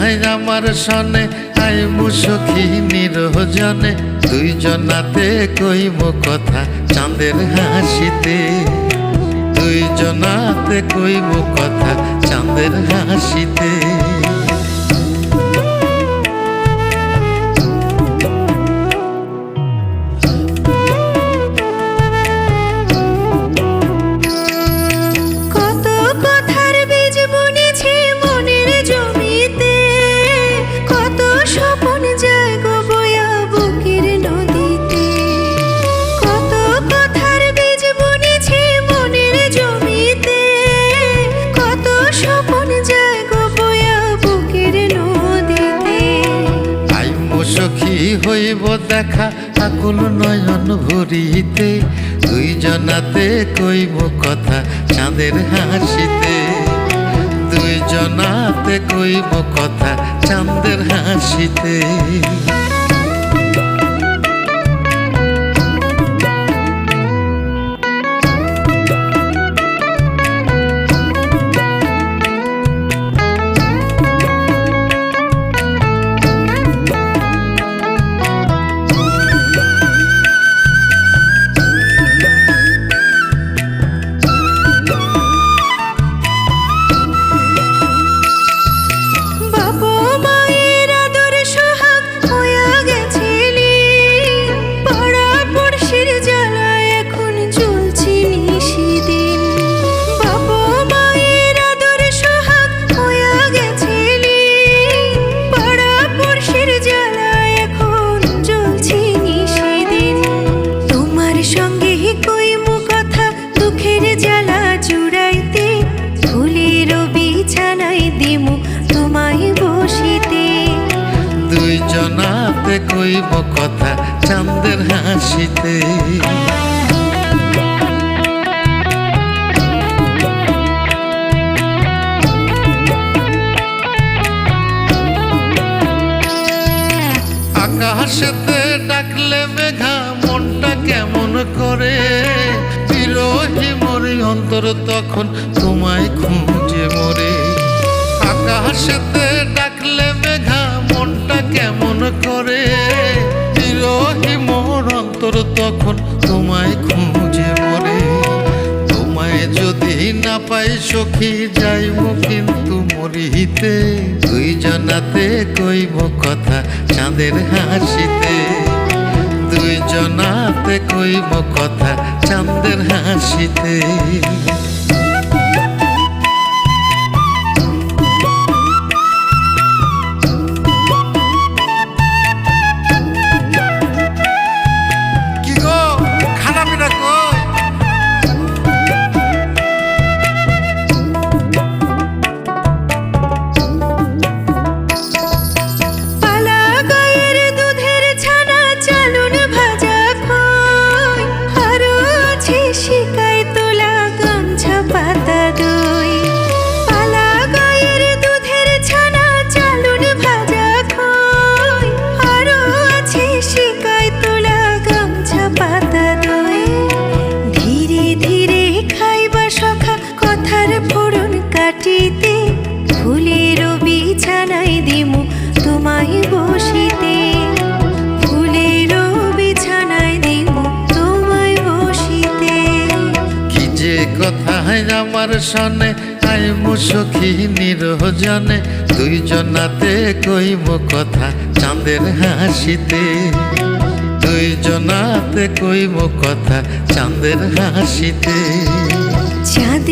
কথায় আমার সনে আইমু সখী নিরজনে, দুইজনাতে কইমু কথা চাঁদের হাসিতে। দুইজনাতে কইমু কথা চাঁদের হাসিতে। সখী হইব দেখা আকুল নয়ন ভরিতে, দুইজনাতে কইব কথা চাঁদের হাসিতে। দুইজনাতে কইব কথা চাঁদের হাসিতে। দুইজনাতে কইব কথা চাঁদের হাসিতে। আকাশেতে ডাকলে মেঘা মনটা কেমন করে, বিরহী মরি অন্তর তখন তোমায় খুঁজে মরে। আকাশেতে ডাকলে মেঘা মনটা কেমন করে, বিরহী মোর অন্তর তখন তোমায় খুঁজে মরে। তোমায় যদি না পাই সখী যাইব কিন্তু মরিতে, দুইজনাতে কইব কথা চাঁদের হাসিতে। দুইজনাতে কইব কথা চাঁদের হাসিতে। ফুলের বিছানায় দিমু তোমায় বসিতে। ফুলের বিছানায় দিমু তোমায় বসিতে। কি যে কথায় আমার সনে আইমু সখী নিরজনে, দুইজনাতে কইব কথা চাঁদের হাসিতে। দুইজনাতে কইব কথা চাঁদের হাসিতে। চাঁদ